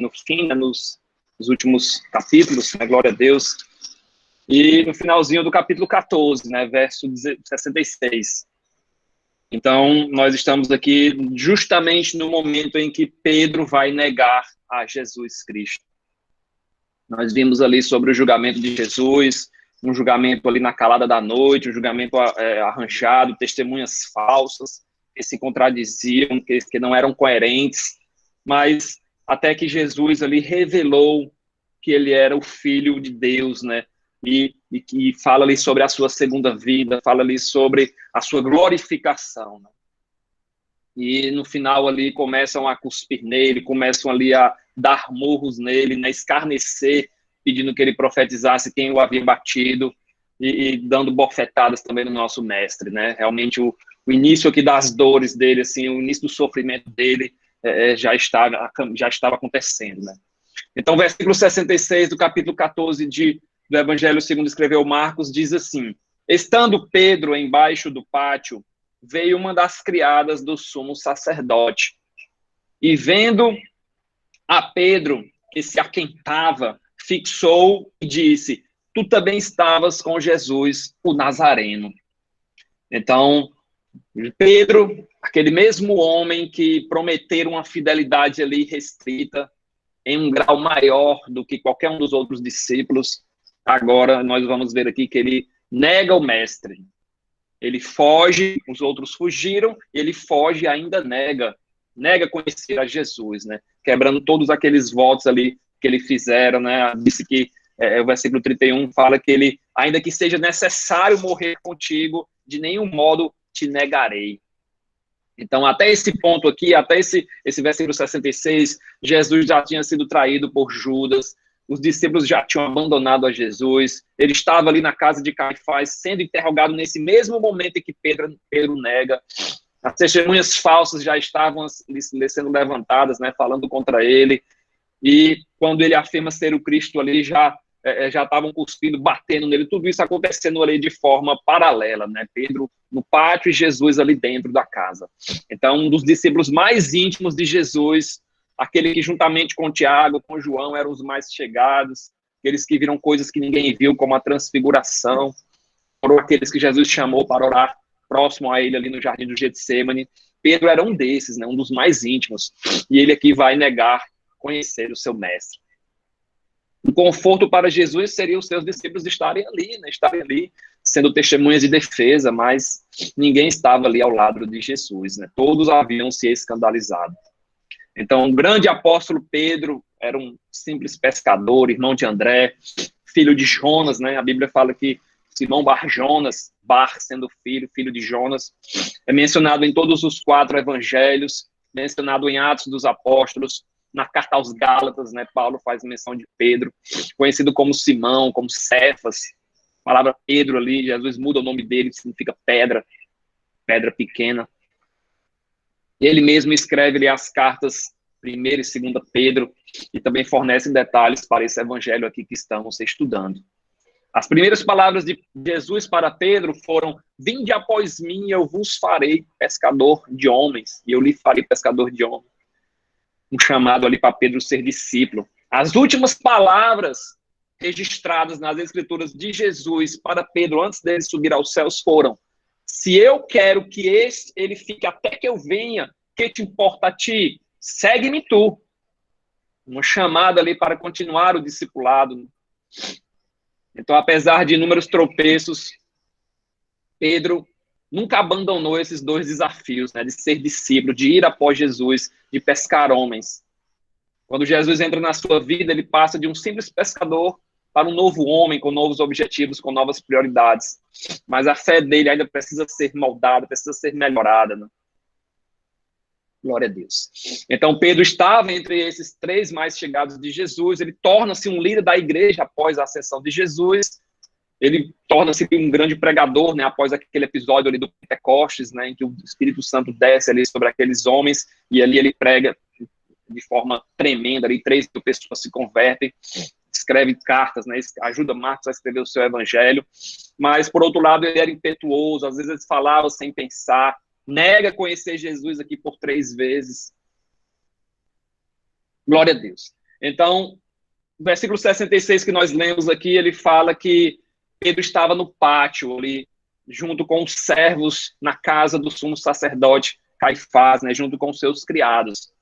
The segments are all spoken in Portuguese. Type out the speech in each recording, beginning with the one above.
no fim, né, nos últimos capítulos, né, glória a Deus. E no finalzinho do capítulo 14, né, verso 66. Então, nós estamos aqui justamente no momento em que Pedro vai negar a Jesus Cristo. Nós vimos ali sobre o julgamento de Jesus, um julgamento ali na calada da noite, um julgamento arranjado, testemunhas falsas que se contradiziam, que não eram coerentes, mas até que Jesus ali revelou que ele era o Filho de Deus, né? E que fala ali sobre a sua segunda vida, fala ali sobre a sua glorificação, né? E no final ali começam a cuspir nele, começam ali a dar murros nele, né, escarnecer, pedindo que ele profetizasse quem o havia batido e dando bofetadas também no nosso mestre, né? Realmente o início aqui das dores dele, assim, o início do sofrimento dele já estava acontecendo, né? Então, versículo 66 do capítulo 14 do Evangelho segundo escreveu Marcos diz assim: estando Pedro embaixo do pátio, veio uma das criadas do sumo sacerdote, e vendo a Pedro, que se aquentava, fixou e disse: tu também estavas com Jesus, o Nazareno. Então, Pedro, aquele mesmo homem que prometeu uma fidelidade ali restrita, em um grau maior do que qualquer um dos outros discípulos, agora nós vamos ver aqui que ele nega o mestre. Ele foge, os outros fugiram, ele foge e ainda nega conhecer a Jesus, né? Quebrando todos aqueles votos ali que ele fizeram, né? Disse que o versículo 31 fala que ele, ainda que seja necessário morrer contigo, de nenhum modo te negarei. Então, até esse ponto aqui, até esse versículo 66, Jesus já tinha sido traído por Judas, os discípulos já tinham abandonado a Jesus, ele estava ali na casa de Caifás, sendo interrogado nesse mesmo momento em que Pedro nega. As testemunhas falsas já estavam sendo levantadas, né, falando contra ele, e quando ele afirma ser o Cristo ali, já estavam cuspindo, batendo nele, tudo isso acontecendo ali de forma paralela, né? Pedro no pátio e Jesus ali dentro da casa. Então, um dos discípulos mais íntimos de Jesus, aquele que juntamente com Tiago, com João, eram os mais chegados, aqueles que viram coisas que ninguém viu, como a transfiguração, foram aqueles que Jesus chamou para orar próximo a ele ali no jardim do Getsêmani. Pedro era um desses, né? Um dos mais íntimos, e ele aqui vai negar conhecer o seu mestre. O conforto para Jesus seria os seus discípulos estarem ali, né? Estarem ali, sendo testemunhas de defesa, mas ninguém estava ali ao lado de Jesus, né? Todos haviam se escandalizado. Então, o grande apóstolo Pedro era um simples pescador, irmão de André, filho de Jonas, né? A Bíblia fala que Simão Bar-Jonas, Bar sendo filho de Jonas, é mencionado em todos os 4 evangelhos, mencionado em Atos dos Apóstolos, na carta aos Gálatas, né, Paulo faz menção de Pedro, conhecido como Simão, como Cefas, a palavra Pedro ali, Jesus muda o nome dele, significa pedra pequena. Ele mesmo escreve ali as cartas 1ª e 2ª Pedro, e também fornece detalhes para esse evangelho aqui que estamos estudando. As primeiras palavras de Jesus para Pedro foram: vinde após mim, eu vos farei pescador de homens, e eu lhe farei pescador de homens. Um chamado ali para Pedro ser discípulo. As últimas palavras registradas nas escrituras de Jesus para Pedro antes dele subir aos céus foram: se eu quero que ele fique até que eu venha, que te importa a ti? Segue-me tu. Uma chamada ali para continuar o discipulado. Então, apesar de inúmeros tropeços, Pedro nunca abandonou esses 2 desafios, né, de ser discípulo, de ir após Jesus, de pescar homens. Quando Jesus entra na sua vida, ele passa de um simples pescador para um novo homem, com novos objetivos, com novas prioridades. Mas a fé dele ainda precisa ser moldada, precisa ser melhorada, né? Glória a Deus. Então, Pedro estava entre esses 3 mais chegados de Jesus, ele torna-se um líder da igreja após a ascensão de Jesus, ele torna-se um grande pregador, né, após aquele episódio ali do Pentecostes, né, em que o Espírito Santo desce ali sobre aqueles homens, e ali ele prega de forma tremenda, ali 3.000 pessoas se convertem, escreve cartas, né, ajuda Marcos a escrever o seu evangelho, mas, por outro lado, ele era impetuoso, às vezes ele falava sem pensar, nega conhecer Jesus aqui por 3 vezes. Glória a Deus. Então, o versículo 66 que nós lemos aqui, ele fala que Pedro estava no pátio ali, junto com os servos na casa do sumo sacerdote Caifás, né, junto com seus criados.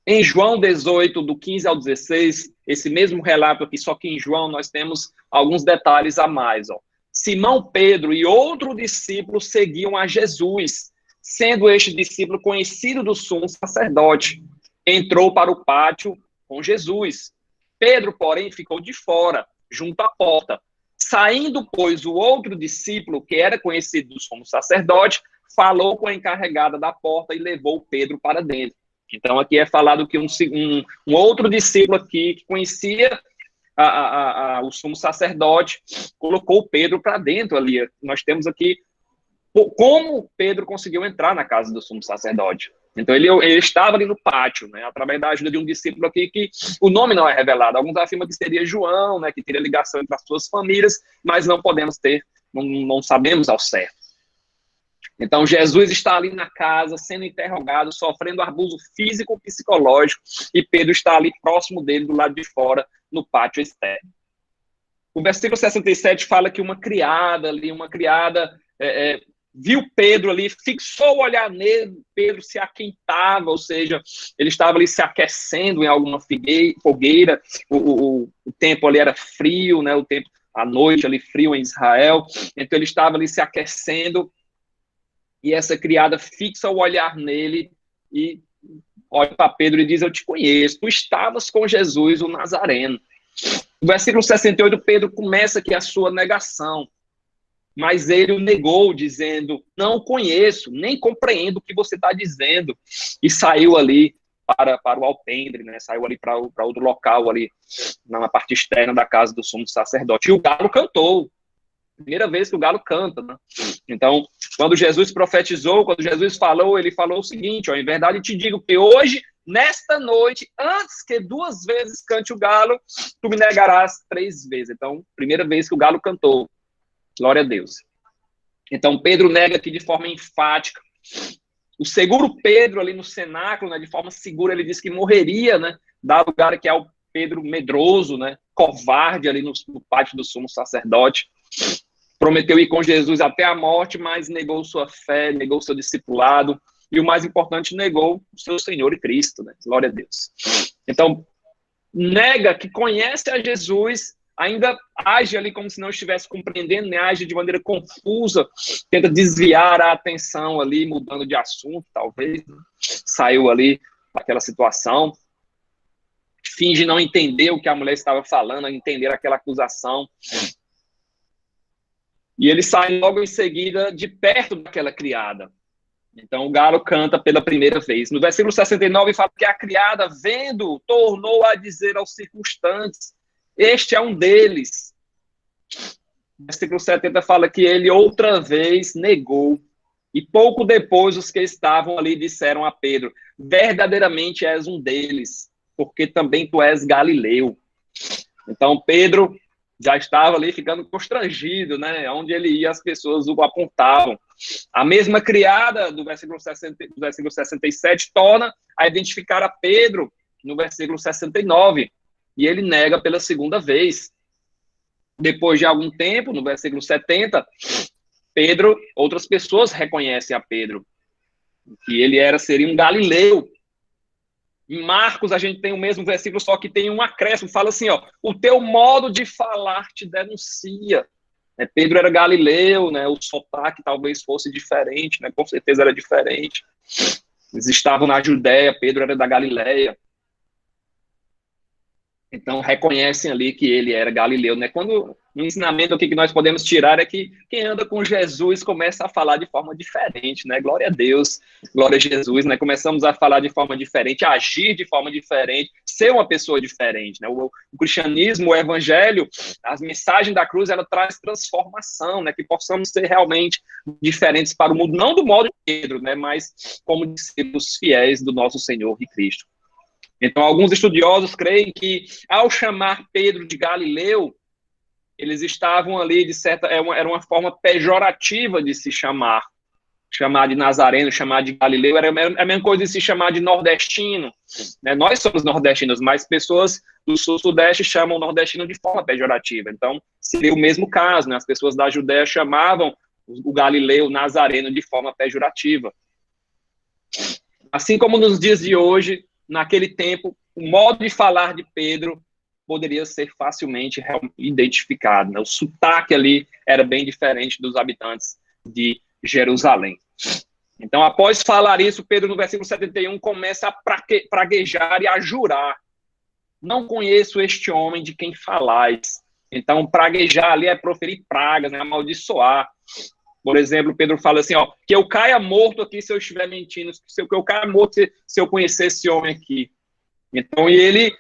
Em João 18, do 15 ao 16, esse mesmo relato aqui, só que em João nós temos alguns detalhes a mais. Ó. Simão Pedro e outro discípulo seguiam a Jesus, sendo este discípulo conhecido do sumo sacerdote. Entrou para o pátio com Jesus. Pedro, porém, ficou de fora, junto à porta. Saindo, pois, o outro discípulo, que era conhecido do sumo sacerdote, falou com a encarregada da porta e levou Pedro para dentro. Então, aqui é falado que um outro discípulo aqui, que conhecia o sumo sacerdote, colocou Pedro para dentro ali. Nós temos aqui como Pedro conseguiu entrar na casa do sumo sacerdote. Então, ele estava ali no pátio, né, através da ajuda de um discípulo aqui, que o nome não é revelado. Alguns afirmam que seria João, né, que teria ligação entre as suas famílias, mas não podemos ter, não sabemos ao certo. Então, Jesus está ali na casa, sendo interrogado, sofrendo abuso físico e psicológico, e Pedro está ali próximo dele, do lado de fora, no pátio externo. O versículo 67 fala que uma criada viu Pedro ali, fixou o olhar nele, Pedro se aquentava, ou seja, ele estava ali se aquecendo em alguma fogueira, o tempo ali era frio, né, a noite ali frio em Israel, então ele estava ali se aquecendo, e essa criada fixa o olhar nele e olha para Pedro e diz: eu te conheço, tu estavas com Jesus, o Nazareno. No versículo 68, Pedro começa aqui a sua negação, mas ele o negou, dizendo: não conheço, nem compreendo o que você está dizendo, e saiu ali para o alpendre, né? Saiu ali para outro local, ali na parte externa da casa do sumo sacerdote, e o galo cantou. Primeira vez que o galo canta, né? Então, quando Jesus profetizou, quando Jesus falou, ele falou o seguinte: ó, em verdade te digo que hoje, nesta noite, antes que 2 vezes cante o galo, tu me negarás 3 vezes. Então, primeira vez que o galo cantou. Glória a Deus. Então, Pedro nega aqui de forma enfática. O seguro Pedro ali no cenáculo, né, de forma segura, ele disse que morreria, né? Dá lugar que é o Pedro medroso, né? Covarde ali no pátio do sumo sacerdote. Prometeu ir com Jesus até a morte, mas negou sua fé, negou seu discipulado, e o mais importante, negou o seu Senhor e Cristo, né? Glória a Deus. Então, nega que conhece a Jesus, ainda age ali como se não estivesse compreendendo, né? Age de maneira confusa, tenta desviar a atenção ali, mudando de assunto, talvez, né? Saiu ali daquela situação, finge não entender o que a mulher estava falando, entender aquela acusação. E ele sai logo em seguida de perto daquela criada. Então o galo canta pela primeira vez. No versículo 69 fala que a criada, vendo, tornou a dizer aos circunstantes: este é um deles. No versículo 70 fala que ele outra vez negou. E pouco depois os que estavam ali disseram a Pedro: verdadeiramente és um deles, porque também tu és galileu. Então Pedro já estava ali ficando constrangido, né? Onde ele ia, as pessoas o apontavam. A mesma criada do versículo 67 torna a identificar a Pedro no versículo 69, e ele nega pela segunda vez. Depois de algum tempo, no versículo 70, outras pessoas reconhecem a Pedro, que ele seria um galileu. Em Marcos, a gente tem o mesmo versículo, só que tem um acréscimo, fala assim, ó: o teu modo de falar te denuncia. Pedro era galileu, né? O sotaque talvez fosse diferente, né? Com certeza era diferente. Eles estavam na Judéia, Pedro era da Galileia. Então, reconhecem ali que ele era galileu, né? Quando o ensinamento aqui que nós podemos tirar é que quem anda com Jesus começa a falar de forma diferente, né? Glória a Deus, glória a Jesus, né? Começamos a falar de forma diferente, a agir de forma diferente, ser uma pessoa diferente, né? O cristianismo, o evangelho, as mensagens da cruz, ela traz transformação, né? Que possamos ser realmente diferentes para o mundo, não do modo de Pedro, né? Mas como discípulos fiéis do nosso Senhor e Cristo. Então, alguns estudiosos creem que, ao chamar Pedro de Galileu, eles estavam ali, era uma forma pejorativa de se chamar. chamar de nazareno, chamar de galileu, era a mesma coisa de se chamar de nordestino, né? Nós somos nordestinos, mas pessoas do sul-sudeste chamam o nordestino de forma pejorativa. Então, seria o mesmo caso, né? As pessoas da Judéia chamavam o galileu, o nazareno, de forma pejorativa. Assim como nos dias de hoje, naquele tempo, o modo de falar de Pedro poderia ser facilmente identificado, né? O sotaque ali era bem diferente dos habitantes de Jerusalém. Então, após falar isso, Pedro, no versículo 71, começa a praguejar e a jurar: não conheço este homem de quem falais. Então, praguejar ali é proferir pragas, né? Amaldiçoar. Por exemplo, Pedro fala assim, ó, que eu caia morto aqui se eu estiver mentindo, que eu caia morto se eu conhecer esse homem aqui. Então, e ele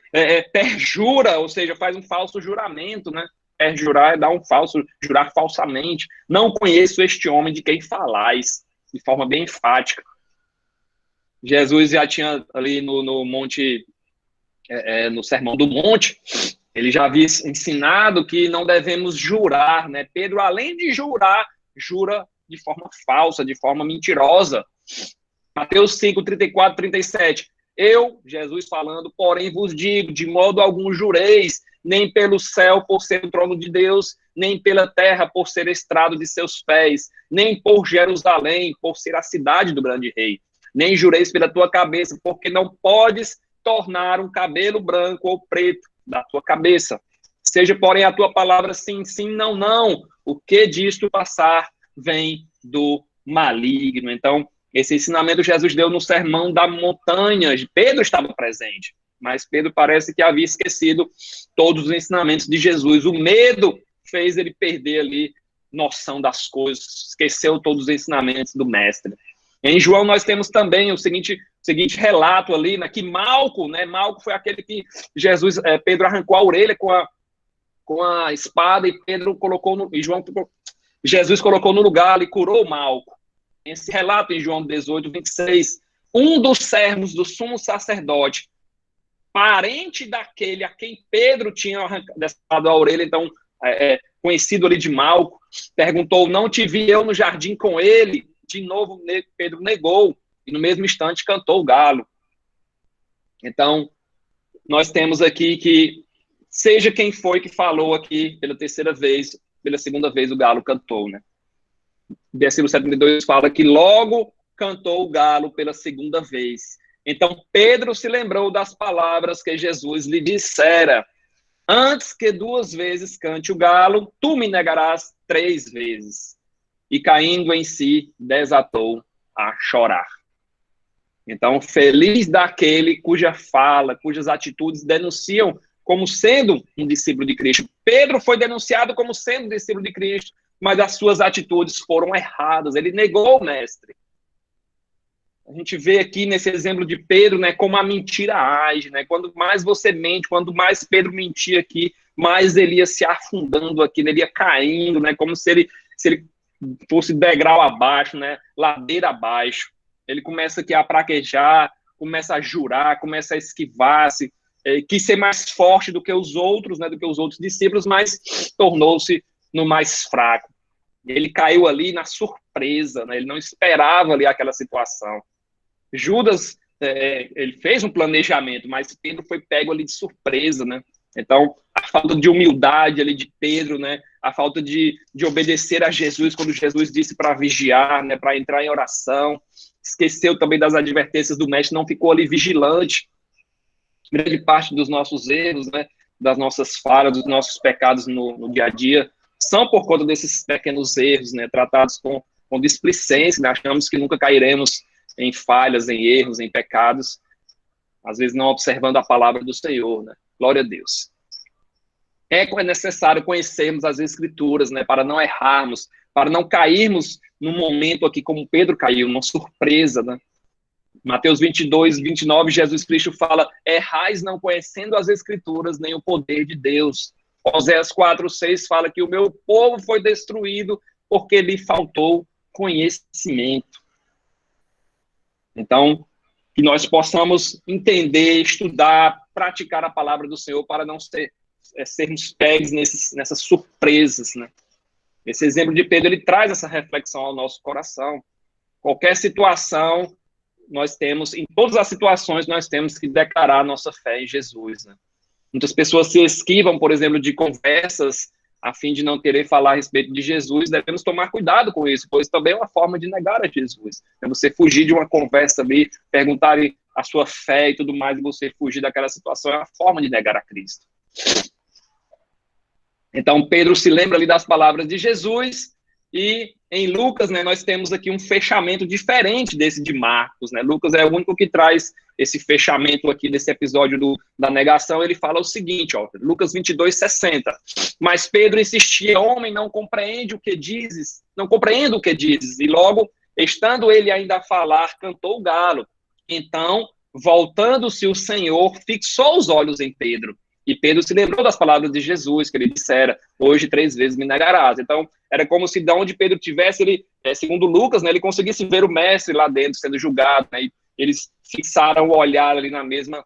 perjura, ou seja, faz um falso juramento, né? Perjurar é dar jurar falsamente. Não conheço este homem de quem falais, de forma bem enfática. Jesus já tinha ali no monte, no Sermão do Monte, ele já havia ensinado que não devemos jurar, né? Pedro, além de jurar, jura de forma falsa, de forma mentirosa. Mateus 5, 34, 37. Eu, Jesus falando, porém vos digo, de modo algum jureis, nem pelo céu por ser o trono de Deus, nem pela terra por ser estrado de seus pés, nem por Jerusalém por ser a cidade do grande rei. Nem jureis pela tua cabeça, porque não podes tornar um cabelo branco ou preto da tua cabeça. Seja, porém, a tua palavra sim, sim, não, não. O que disto passar vem do maligno. Então, esse ensinamento Jesus deu no Sermão da Montanha. Pedro estava presente, mas Pedro parece que havia esquecido todos os ensinamentos de Jesus. O medo fez ele perder ali noção das coisas, esqueceu todos os ensinamentos do mestre. Em João nós temos também o seguinte relato ali, né, que Malco, né, Malco foi aquele que Pedro arrancou a orelha com a espada e Pedro colocou Jesus colocou no lugar e curou Malco. Esse relato em João 18, 26, um dos servos do sumo sacerdote, parente daquele a quem Pedro tinha arrancado a orelha, então conhecido ali de Malco, perguntou: não te vi eu no jardim com ele? De novo Pedro negou, e no mesmo instante cantou o galo. Então, nós temos aqui que, seja quem foi que falou aqui pela terceira vez, pela segunda vez o galo cantou, né? O versículo 72 fala que logo cantou o galo pela segunda vez. Então, Pedro se lembrou das palavras que Jesus lhe dissera: antes que 2 vezes cante o galo, tu me negarás 3 vezes. E caindo em si, desatou a chorar. Então, feliz daquele cuja fala, cujas atitudes denunciam como sendo um discípulo de Cristo. Pedro foi denunciado como sendo discípulo de Cristo, mas as suas atitudes foram erradas. Ele negou o mestre. A gente vê aqui nesse exemplo de Pedro, né, como a mentira age, né? Quando mais você mente, quando mais Pedro mentia aqui, mais ele ia se afundando aqui, ele ia caindo, né? Como se ele fosse degrau abaixo, né? Ladeira abaixo. Ele começa aqui a praquejar, começa a jurar, começa a esquivar-se, quis ser mais forte do que os outros, né? Do que os outros discípulos, mas tornou-se no mais fraco. Ele caiu ali na surpresa, né? Ele não esperava ali aquela situação. Judas, ele fez um planejamento, mas Pedro foi pego ali de surpresa, né? Então, a falta de humildade ali de Pedro, né? A falta de obedecer a Jesus quando Jesus disse para vigiar, né? Para entrar em oração. Esqueceu também das advertências do mestre, não ficou ali vigilante. Grande parte dos nossos erros, né? Das nossas falhas, dos nossos pecados no dia a dia, são por conta desses pequenos erros, né? Tratados com displicência, né? Achamos que nunca cairemos em falhas, em erros, em pecados, às vezes não observando a palavra do Senhor, né? Glória a Deus. É necessário conhecermos as Escrituras, né? Para não errarmos, para não cairmos num momento aqui como Pedro caiu, uma surpresa, né? Mateus 22, 29, Jesus Cristo fala: errais não conhecendo as Escrituras, nem o poder de Deus. Oséias 4, 6 fala que o meu povo foi destruído porque lhe faltou conhecimento. Então, que nós possamos entender, estudar, praticar a palavra do Senhor para não sermos pegos nessas surpresas, né? Esse exemplo de Pedro, ele traz essa reflexão ao nosso coração. Qualquer situação, em todas as situações, nós temos que declarar nossa fé em Jesus, né? Muitas pessoas se esquivam, por exemplo, de conversas a fim de não querer falar a respeito de Jesus. Devemos tomar cuidado com isso, pois também é uma forma de negar a Jesus. É você fugir de uma conversa ali, perguntarem a sua fé e tudo mais, e você fugir daquela situação, é uma forma de negar a Cristo. Então, Pedro se lembra ali das palavras de Jesus, e em Lucas, né, nós temos aqui um fechamento diferente desse de Marcos, né? Lucas é o único que traz esse fechamento aqui desse episódio da negação. Ele fala o seguinte, ó, Lucas 22:60. Mas Pedro insistia: homem, não compreendo o que dizes, e logo, estando ele ainda a falar, cantou o galo. Então, voltando-se o Senhor, fixou os olhos em Pedro. E Pedro se lembrou das palavras de Jesus, que ele dissera: hoje 3 vezes me negarás. Então, era como se de onde Pedro tivesse, ele, segundo Lucas, né, ele conseguisse ver o mestre lá dentro sendo julgado, né, e eles fixaram o olhar ali na mesma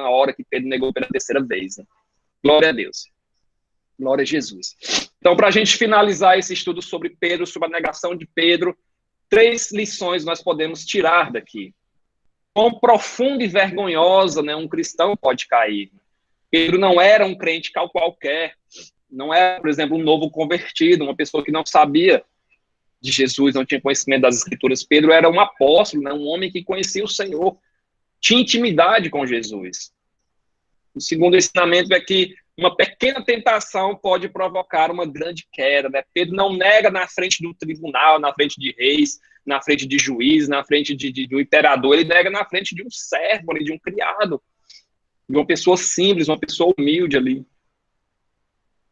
hora que Pedro negou pela 3ª vez. Né? Glória a Deus. Glória a Jesus. Então, para a gente finalizar esse estudo sobre Pedro, sobre a negação de Pedro, 3 lições nós podemos tirar daqui. Quão profunda e vergonhosa, né, um cristão pode cair. Pedro não era um crente qualquer, não era, por exemplo, um novo convertido, uma pessoa que não sabia de Jesus, não tinha conhecimento das Escrituras. Pedro era um apóstolo, né, um homem que conhecia o Senhor, tinha intimidade com Jesus. O segundo ensinamento é que uma pequena tentação pode provocar uma grande queda. Né? Pedro não nega na frente do tribunal, na frente de reis, na frente de juiz, na frente do imperador, ele nega na frente de um servo, de um criado, de uma pessoa simples, uma pessoa humilde ali.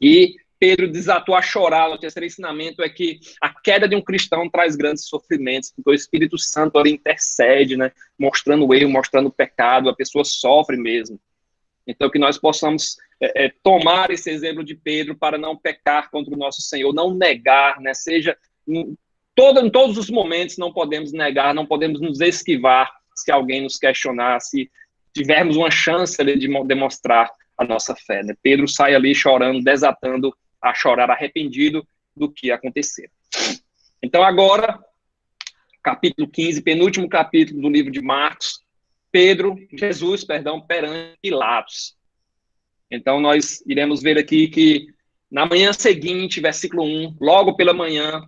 E Pedro desatou a chorar. O terceiro ensinamento é que a queda de um cristão traz grandes sofrimentos, porque o Espírito Santo ali intercede, né, mostrando o erro, mostrando o pecado, a pessoa sofre mesmo. Então, que nós possamos tomar esse exemplo de Pedro para não pecar contra o nosso Senhor, não negar, né, seja em todos os momentos não podemos negar, não podemos nos esquivar se alguém nos questionar, se tivermos uma chance ali de demonstrar a nossa fé. Né? Pedro sai ali chorando, desatando a chorar, arrependido do que aconteceu. Então agora, capítulo 15, penúltimo capítulo do livro de Marcos, Jesus, perante Pilatos. Então nós iremos ver aqui que na manhã seguinte, versículo 1, logo pela manhã,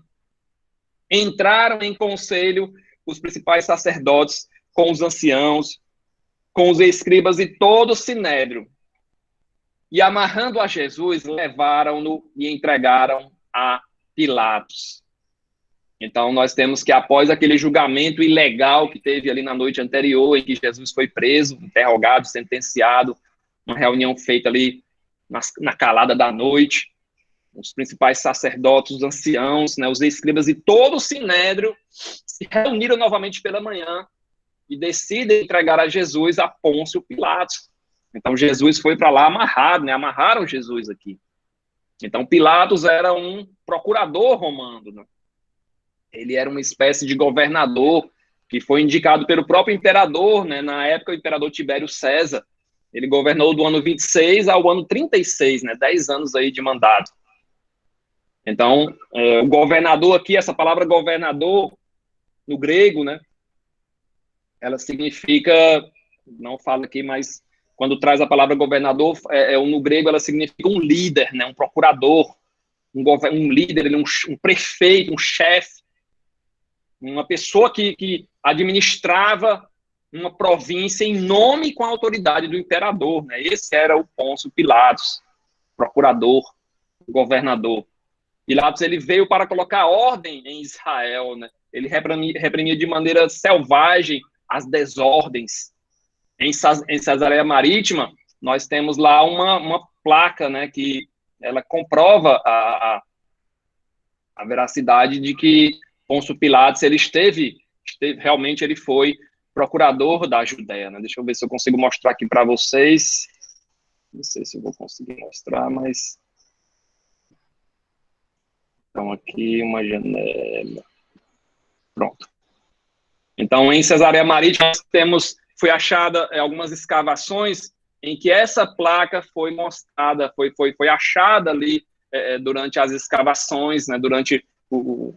entraram em conselho os principais sacerdotes com os anciãos, com os escribas e todo o sinédrio. E amarrando a Jesus, levaram-no e entregaram a Pilatos. Então, nós temos que, após aquele julgamento ilegal que teve ali na noite anterior, em que Jesus foi preso, interrogado, sentenciado, uma reunião feita ali na calada da noite, os principais sacerdotes, os anciãos, né, os escribas e todo o sinédrio se reuniram novamente pela manhã e decidem entregar a Jesus a Pôncio Pilatos. Então, Jesus foi para lá amarrado, né? Amarraram Jesus aqui. Então, Pilatos era um procurador romano, né? Ele era uma espécie de governador que foi indicado pelo próprio imperador, né? Na época, o imperador Tibério César. Ele governou do ano 26 ao ano 36, né? 10 anos aí de mandato. Então, o governador aqui, essa palavra governador, no grego, né? Ela significa, não falo aqui, mas quando traz a palavra governador, no grego ela significa um líder, né? Um procurador, um líder, um prefeito, um chefe, uma pessoa que administrava uma província em nome e com a autoridade do imperador. Né? Esse era o Pôncio Pilatos, procurador, governador. Pilatos ele veio para colocar ordem em Israel. Né? Ele reprimia de maneira selvagem as desordens. Em Cesareia Marítima, nós temos lá uma placa, né, que ela comprova a veracidade de que Pôncio Pilatos ele realmente ele foi procurador da Judéia. Né? Deixa eu ver se eu consigo mostrar aqui para vocês. Não sei se eu vou conseguir mostrar, mas... Então, aqui uma janela. Pronto. Então, em Cesareia Marítima, foi achada algumas escavações em que essa placa foi mostrada, foi achada ali durante as escavações, né, durante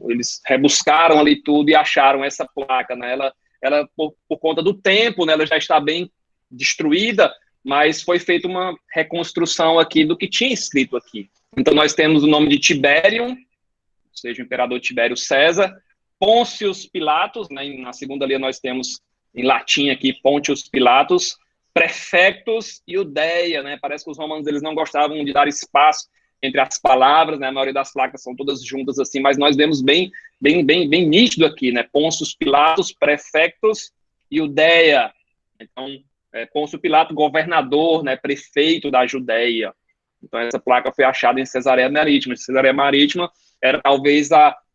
eles rebuscaram ali tudo e acharam essa placa, né? Ela por conta do tempo, né, ela já está bem destruída, mas foi feita uma reconstrução aqui do que tinha escrito aqui. Então, nós temos o nome de Tibério, ou seja, o imperador Tibério César, Pôncio Pilatos, né, na segunda linha nós temos em latim aqui, Pôncio Pilatos, prefectos Iudeia, né, parece que os romanos eles não gostavam de dar espaço entre as palavras, né, a maioria das placas são todas juntas assim, mas nós vemos bem nítido aqui, né, Pôncio Pilatos, prefectos Iudeia. Então, Pôncio Pilato, governador, né, prefeito da Judéia. Então, essa placa foi achada em Cesareia Marítima. Cesareia Marítima era talvez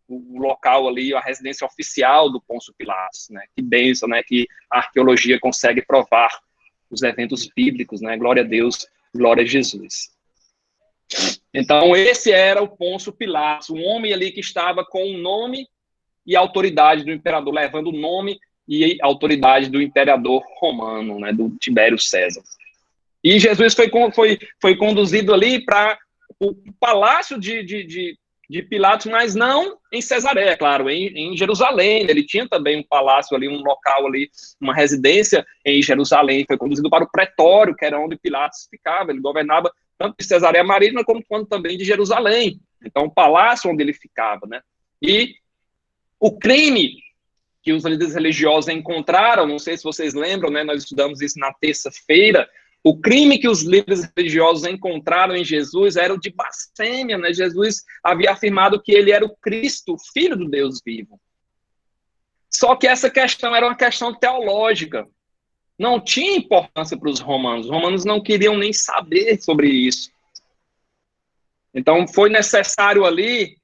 o local ali, a residência oficial do Pôncio Pilatos, né? Que bênção, né? Que a arqueologia consegue provar os eventos bíblicos, né? Glória a Deus, glória a Jesus. Então, esse era o Pôncio Pilatos, um homem ali que estava com o nome e a autoridade do imperador, levando o nome e a autoridade do imperador romano, né, do Tibério César. E Jesus foi conduzido ali para o palácio de Pilatos, mas não em Cesareia, claro, em Jerusalém. Ele tinha também um palácio ali, um local ali, uma residência em Jerusalém. Foi conduzido para o pretório, que era onde Pilatos ficava. Ele governava tanto de Cesareia Marítima quanto também de Jerusalém. Então, o palácio onde ele ficava, né? E o crime que os líderes religiosos encontraram, não sei se vocês lembram, né, nós estudamos isso na terça-feira, o crime que os líderes religiosos encontraram em Jesus era o de blasfêmia, né? Jesus havia afirmado que ele era o Cristo, filho do Deus vivo. Só que essa questão era uma questão teológica, não tinha importância para os romanos não queriam nem saber sobre isso. Então foi necessário ali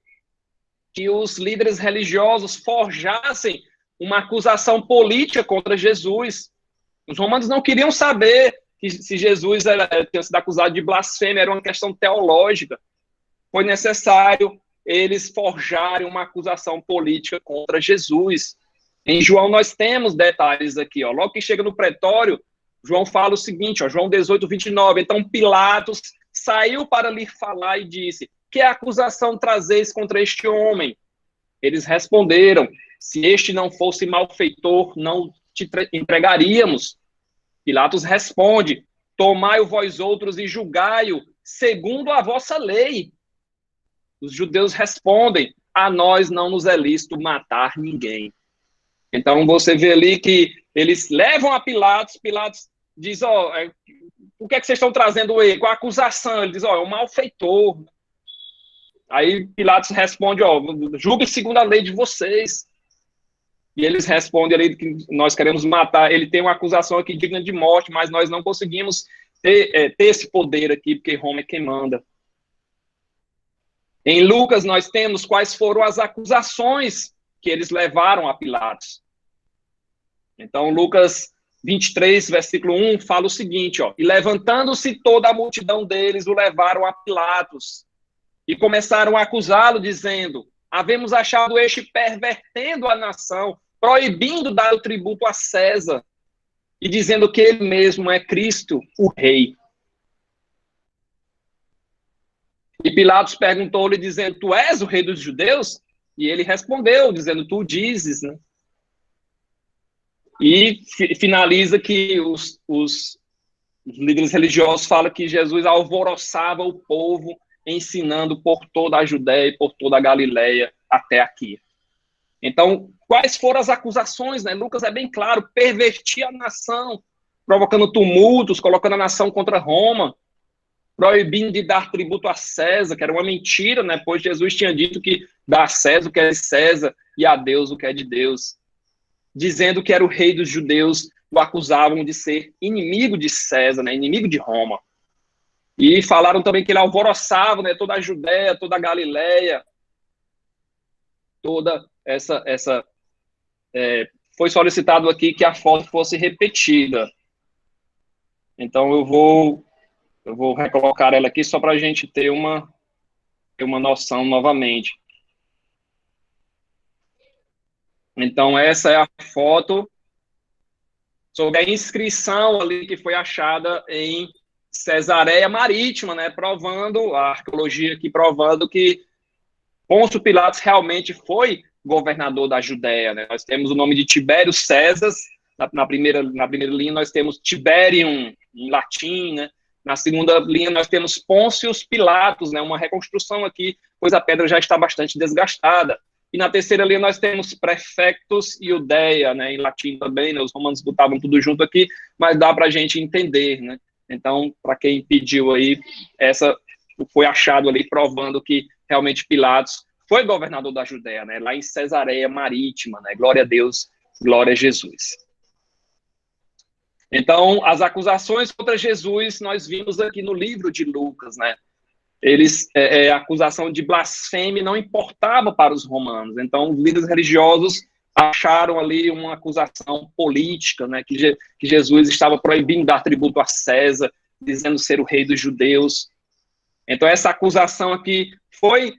que os líderes religiosos forjassem uma acusação política contra Jesus. Os romanos não queriam saber se Jesus tinha sido acusado de blasfêmia, era uma questão teológica. Foi necessário eles forjarem uma acusação política contra Jesus. Em João nós temos detalhes aqui, ó. Logo que chega no pretório, João fala o seguinte, ó, João 18, 29, então Pilatos saiu para lhe falar e disse, que acusação trazeis contra este homem? Eles responderam, se este não fosse malfeitor, não te entregaríamos. Pilatos responde, tomai-o vós outros e julgai-o, segundo a vossa lei. Os judeus respondem, a nós não nos é lícito matar ninguém. Então você vê ali que eles levam a Pilatos, Pilatos diz, ó, o que é que vocês estão trazendo ele? Qual a acusação? Ele diz, ó, é um malfeitor. Aí Pilatos responde, ó, julgue segundo a lei de vocês. E eles respondem ali que nós queremos matar. Ele tem uma acusação aqui digna de morte, mas nós não conseguimos ter esse poder aqui, porque Roma é quem manda. Em Lucas, nós temos quais foram as acusações que eles levaram a Pilatos. Então, Lucas 23, versículo 1, fala o seguinte, ó, e levantando-se toda a multidão deles, o levaram a Pilatos, e começaram a acusá-lo, dizendo, havemos achado este pervertendo a nação, proibindo dar o tributo a César, e dizendo que ele mesmo é Cristo, o rei. E Pilatos perguntou-lhe, dizendo, tu és o rei dos judeus? E ele respondeu, dizendo, tu dizes, né? E finaliza que os líderes religiosos falam que Jesus alvoroçava o povo, ensinando por toda a Judéia e por toda a Galileia até aqui. Então, quais foram as acusações, né? Lucas é bem claro, pervertir a nação, provocando tumultos, colocando a nação contra Roma, proibindo de dar tributo a César, que era uma mentira, né? Pois Jesus tinha dito que dá a César o que é de César e a Deus o que é de Deus. Dizendo que era o rei dos judeus, o acusavam de ser inimigo de César, né? Inimigo de Roma. E falaram também que ele alvoroçava, né, toda a Judéia, toda a Galileia, toda essa foi solicitado aqui que a foto fosse repetida. Então eu vou recolocar ela aqui só para a gente ter uma noção novamente. Então essa é a foto sobre a inscrição ali que foi achada em Cesareia Marítima, né, provando, a arqueologia aqui provando que Pôncio Pilatos realmente foi governador da Judéia, né? Nós temos o nome de Tibério César, na primeira linha nós temos Tiberium, em latim, né? Na segunda linha nós temos Pôncios Pilatos, né? Uma reconstrução aqui, pois a pedra já está bastante desgastada. E na terceira linha nós temos Prefectus Iudeia, né? Em latim também, né? Os romanos botavam tudo junto aqui, mas dá para a gente entender, né? Então, para quem pediu aí, essa foi achado ali provando que realmente Pilatos foi governador da Judéia, né? Lá em Cesareia Marítima, né? Glória a Deus, glória a Jesus. Então, as acusações contra Jesus, nós vimos aqui no livro de Lucas, né? A acusação de blasfêmia não importava para os romanos. Então, os líderes religiosos acharam ali uma acusação política, né? Que Jesus estava proibindo dar tributo a César, dizendo ser o rei dos judeus. Então, essa acusação aqui foi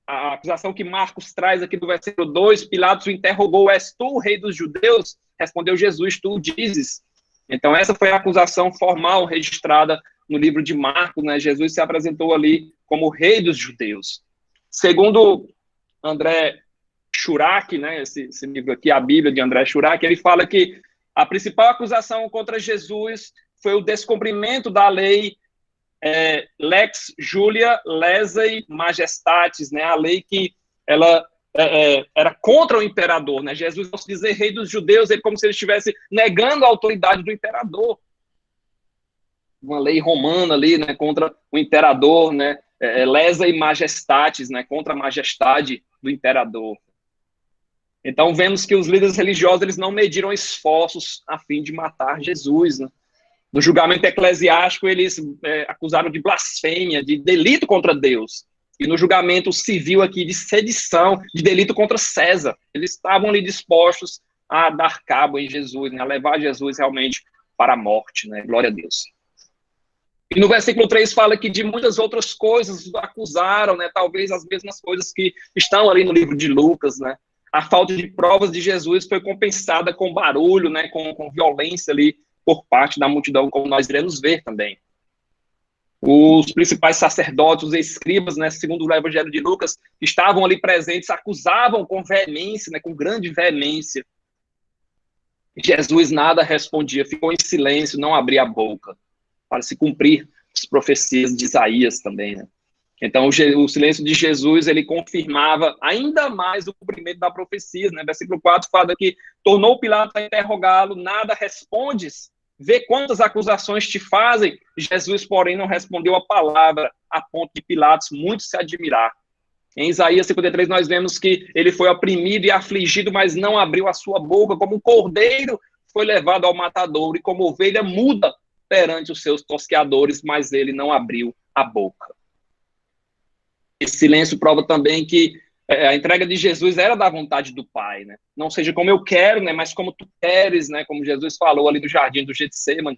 a acusação que Marcos traz aqui do versículo 2, Pilatos o interrogou, és tu o rei dos judeus? Respondeu Jesus, tu o dizes. Então, essa foi a acusação formal registrada no livro de Marcos, né? Jesus se apresentou ali como rei dos judeus. Segundo André Schurach, né? Esse livro aqui, a Bíblia de André Schurach, ele fala que a principal acusação contra Jesus foi o descumprimento da lei Lex Julia Lese Majestatis, né? A lei que ela era contra o imperador, né? Jesus, ao se dizer rei dos judeus, ele como se ele estivesse negando a autoridade do imperador. Uma lei romana ali, né, contra o imperador, né? Lesa e Majestatis, né, contra a majestade do imperador. Então vemos que os líderes religiosos eles não mediram esforços a fim de matar Jesus, né? No julgamento eclesiástico eles acusaram de blasfêmia, de delito contra Deus. E no julgamento civil aqui de sedição, de delito contra César, eles estavam ali dispostos a dar cabo em Jesus, né, a levar Jesus realmente para a morte, né? Glória a Deus. E no versículo 3 fala que de muitas outras coisas acusaram, né, talvez as mesmas coisas que estão ali no livro de Lucas, né? A falta de provas de Jesus foi compensada com barulho, né, com violência ali por parte da multidão, como nós iremos ver também. Os principais sacerdotes, os escribas, né, segundo o Evangelho de Lucas, que estavam ali presentes, acusavam com veemência, né, com grande veemência. Jesus nada respondia, ficou em silêncio, não abria a boca, para se cumprir as profecias de Isaías também, né? Então, o silêncio de Jesus, ele confirmava ainda mais o cumprimento da profecia, né? Versículo 4 fala que tornou Pilatos a interrogá-lo, nada respondes, vê quantas acusações te fazem. Jesus, porém, não respondeu a palavra, a ponto de Pilatos muito se admirar. Em Isaías 53, nós vemos que ele foi oprimido e afligido, mas não abriu a sua boca, como um cordeiro foi levado ao matadouro, e como ovelha muda perante os seus tosqueadores, mas ele não abriu a boca. Esse silêncio prova também que a entrega de Jesus era da vontade do Pai, né? Não seja como eu quero, né, mas como tu queres, né, como Jesus falou ali no jardim do Getsemane.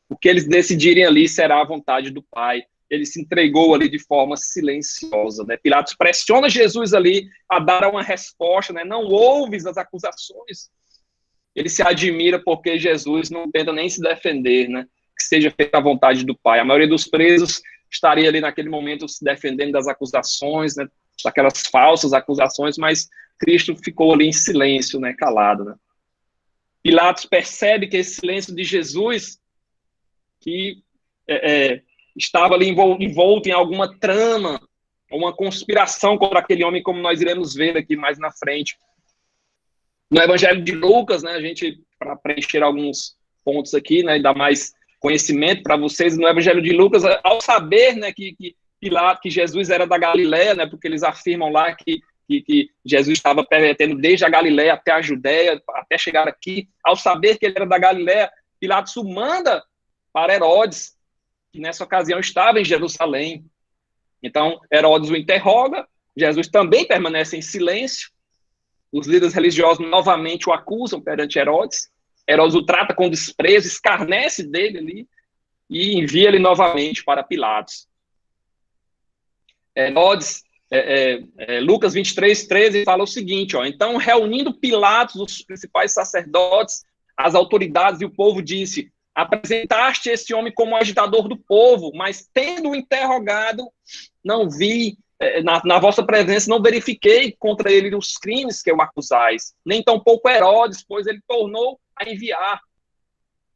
O que eles decidirem ali será a vontade do Pai. Ele se entregou ali de forma silenciosa, né? Pilatos pressiona Jesus ali a dar uma resposta, né? Não ouves as acusações. Ele se admira porque Jesus não tenta nem se defender, né? Que seja feita a vontade do Pai. A maioria dos presos estaria ali naquele momento se defendendo das acusações, né? Daquelas falsas acusações, mas Cristo ficou ali em silêncio, né? Calado, né? Pilatos percebe que esse silêncio de Jesus, que estava ali envolto em alguma trama, uma conspiração contra aquele homem, como nós iremos ver aqui mais na frente. No Evangelho de Lucas, né, a gente, para preencher alguns pontos aqui, né, e dar mais conhecimento para vocês, no Evangelho de Lucas, ao saber, né, que Jesus era da Galileia, né, porque eles afirmam lá que Jesus estava pervertendo desde a Galileia até a Judéia, até chegar aqui, ao saber que ele era da Galileia, Pilatos o manda para Herodes, que nessa ocasião estava em Jerusalém. Então, Herodes o interroga, Jesus também permanece em silêncio, os líderes religiosos novamente o acusam perante Herodes, Herodes o trata com desprezo, escarnece dele ali, e envia ele novamente para Pilatos. Herodes, Lucas 23, 13, fala o seguinte, ó, então, reunindo Pilatos, os principais sacerdotes, as autoridades e o povo, disse, apresentaste esse homem como agitador do povo, mas tendo-o interrogado, não vi na vossa presença não verifiquei contra ele os crimes que o acusais, nem tampouco Herodes, pois ele tornou a enviar.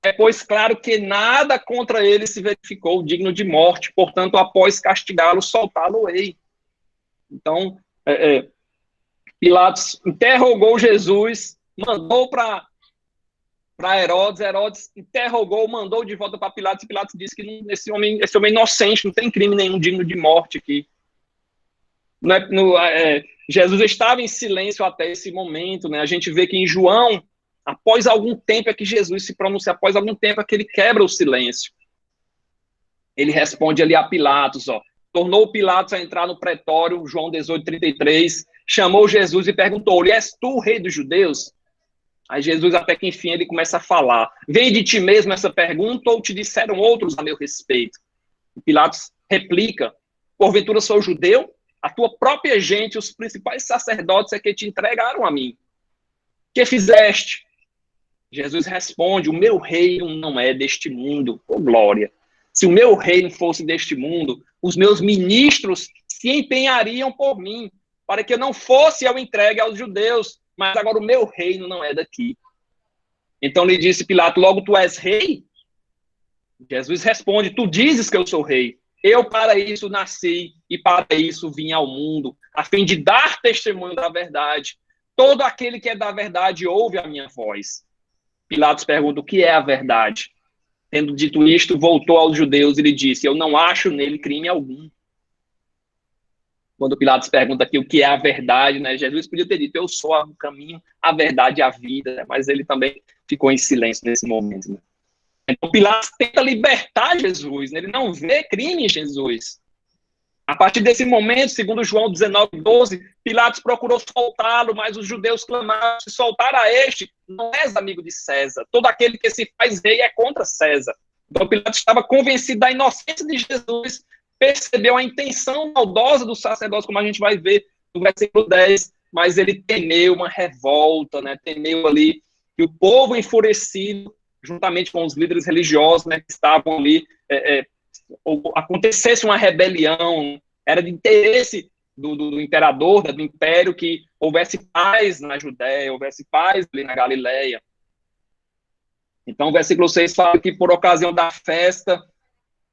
É, pois, claro que nada contra ele se verificou digno de morte, portanto, após castigá-lo, soltá-lo-ei. Então, Pilatos interrogou Jesus, mandou para Herodes, Herodes interrogou, mandou de volta para Pilatos, e Pilatos disse que esse homem é inocente, não tem crime nenhum digno de morte aqui. Jesus estava em silêncio até esse momento, né? A gente vê que em João, após algum tempo é que Jesus se pronuncia, após algum tempo é que ele quebra o silêncio. Ele responde ali a Pilatos, tornou Pilatos a entrar no pretório, João 18:33, chamou Jesus e perguntou-lhe: és tu o rei dos judeus? Aí Jesus, até que enfim, ele começa a falar: vem de ti mesmo essa pergunta ou te disseram outros a meu respeito? E Pilatos replica: porventura sou judeu? A tua própria gente, os principais sacerdotes é que te entregaram a mim. Que fizeste? Jesus responde: o meu reino não é deste mundo. Oh, glória! Se o meu reino fosse deste mundo, os meus ministros se empenhariam por mim, para que eu não fosse eu entregue aos judeus, mas agora o meu reino não é daqui. Então lhe disse Pilato: logo tu és rei? Jesus responde: tu dizes que eu sou rei. Eu para isso nasci e para isso vim ao mundo, a fim de dar testemunho da verdade. Todo aquele que é da verdade ouve a minha voz. Pilatos pergunta: o que é a verdade? Tendo dito isto, voltou aos judeus e lhe disse: eu não acho nele crime algum. Quando Pilatos pergunta aqui o que é a verdade, né, Jesus podia ter dito: eu sou o caminho, a verdade e a vida, né, mas ele também ficou em silêncio nesse momento. Né. Então Pilatos tenta libertar Jesus, né, ele não vê crime em Jesus. A partir desse momento, segundo João 19:12, Pilatos procurou soltá-lo, mas os judeus clamaram: se soltar a este, não és amigo de César. Todo aquele que se faz rei é contra César. Então Pilatos estava convencido da inocência de Jesus, percebeu a intenção maldosa dos sacerdotes, como a gente vai ver no versículo 10, mas ele temeu uma revolta, né? Temeu ali que o povo enfurecido, juntamente com os líderes religiosos, né, que estavam ali, acontecesse uma rebelião, era de interesse do imperador, do império, que houvesse paz na Judéia, houvesse paz ali na Galileia. Então, o versículo 6 fala que, por ocasião da festa,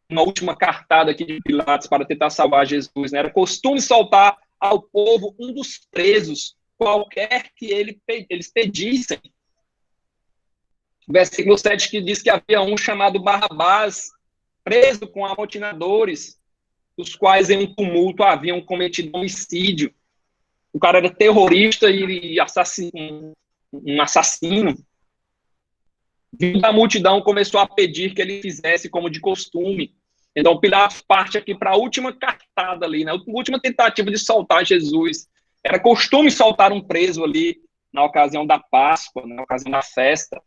uma última cartada aqui de Pilatos para tentar salvar Jesus, né? Era costume soltar ao povo um dos presos, qualquer que eles pedissem. Versículo 7 que diz que havia um chamado Barrabás, preso com amotinadores, os quais em um tumulto haviam cometido homicídio. O cara era terrorista e um assassino. Vindo a multidão, começou a pedir que ele fizesse como de costume. Então Pilatos parte aqui para a última cartada ali, né? A última tentativa de soltar Jesus. Era costume soltar um preso ali na ocasião da Páscoa, na ocasião da festa.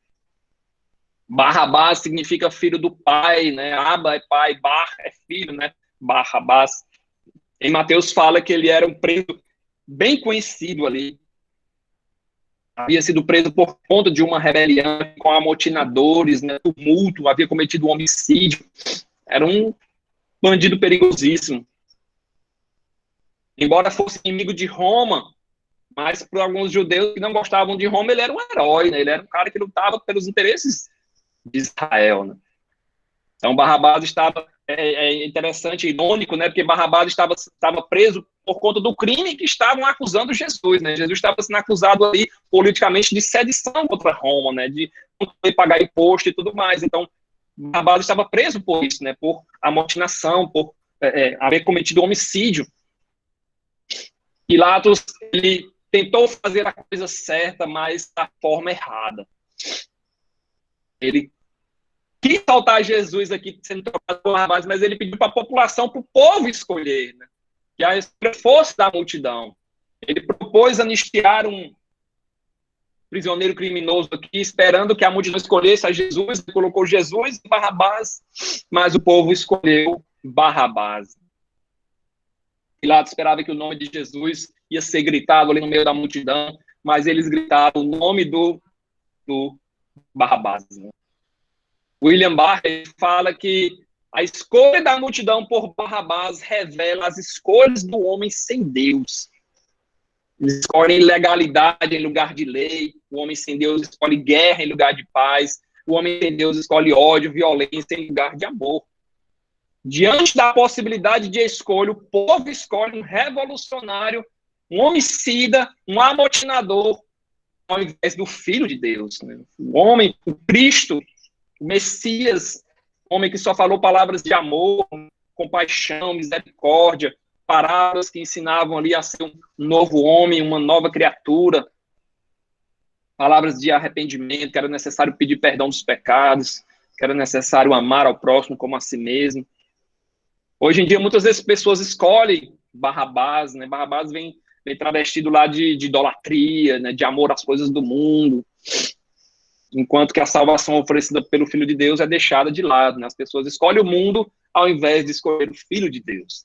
Barrabás significa filho do pai, né? Aba é pai, Bar é filho, né? Barrabás. Em Mateus fala que ele era um preso bem conhecido ali. Havia sido preso por conta de uma rebelião com amotinadores, né? Tumulto, havia cometido um homicídio. Era um bandido perigosíssimo. Embora fosse inimigo de Roma, mas para alguns judeus que não gostavam de Roma, ele era um herói, né? Ele era um cara que lutava pelos interesses de Israel, né? Então Barrabás estava, interessante, irônico, né? Porque Barrabás estava preso por conta do crime que estavam acusando Jesus, né? Jesus estava sendo acusado ali politicamente de sedição contra Roma, né? De não poder pagar imposto e tudo mais. Então Barrabás estava preso por isso, né? Por amotinação, por haver cometido homicídio. Pilatos, ele tentou fazer a coisa certa, mas da forma errada. Ele quis soltar Jesus aqui sendo trocado por Barrabás, mas ele pediu para a população, para o povo escolher, né? Que a escolha fosse da multidão. Ele propôs anistiar um prisioneiro criminoso aqui, esperando que a multidão escolhesse a Jesus, ele colocou Jesus e Barrabás, mas o povo escolheu Barrabás. Pilatos esperava que o nome de Jesus ia ser gritado ali no meio da multidão, mas eles gritaram o nome do Barrabás, né? William Barr fala que A escolha da multidão por Barrabás revela as escolhas do homem sem Deus. Eles escolhem legalidade em lugar de lei. O homem sem Deus escolhe guerra em lugar de paz. O homem sem Deus escolhe ódio, violência em lugar de amor. Diante da possibilidade de escolha, o povo escolhe um revolucionário, um homicida, um amotinador, ao invés do Filho de Deus. Né? O homem, o Cristo, o Messias, o homem que só falou palavras de amor, compaixão, misericórdia, palavras que ensinavam ali a ser um novo homem, uma nova criatura, palavras de arrependimento, que era necessário pedir perdão dos pecados, que era necessário amar ao próximo como a si mesmo. Hoje em dia, muitas vezes, pessoas escolhem Barrabás, né? Barrabás vem travestido lá de idolatria, né? De amor às coisas do mundo, enquanto que a salvação oferecida pelo Filho de Deus é deixada de lado, né? As pessoas escolhem o mundo ao invés de escolher o Filho de Deus.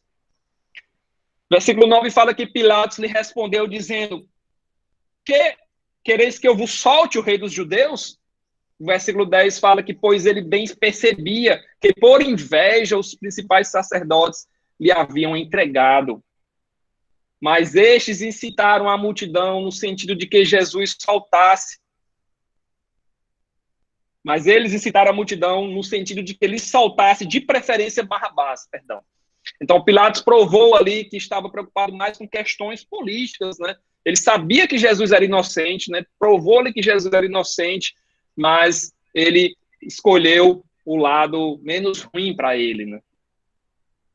Versículo 9 fala que Pilatos lhe respondeu dizendo: quereis que eu vos solte o rei dos judeus? O versículo 10 fala que, pois ele bem percebia que por inveja os principais sacerdotes lhe haviam entregado. Mas estes incitaram a multidão no sentido de que Jesus soltasse. Mas eles incitaram a multidão no sentido de que ele soltasse, de preferência, Barrabás, perdão. Então, Pilatos provou ali que estava preocupado mais com questões políticas, né? Ele sabia que Jesus era inocente, né? Provou-lhe que Jesus era inocente, mas ele escolheu o lado menos ruim para ele, né?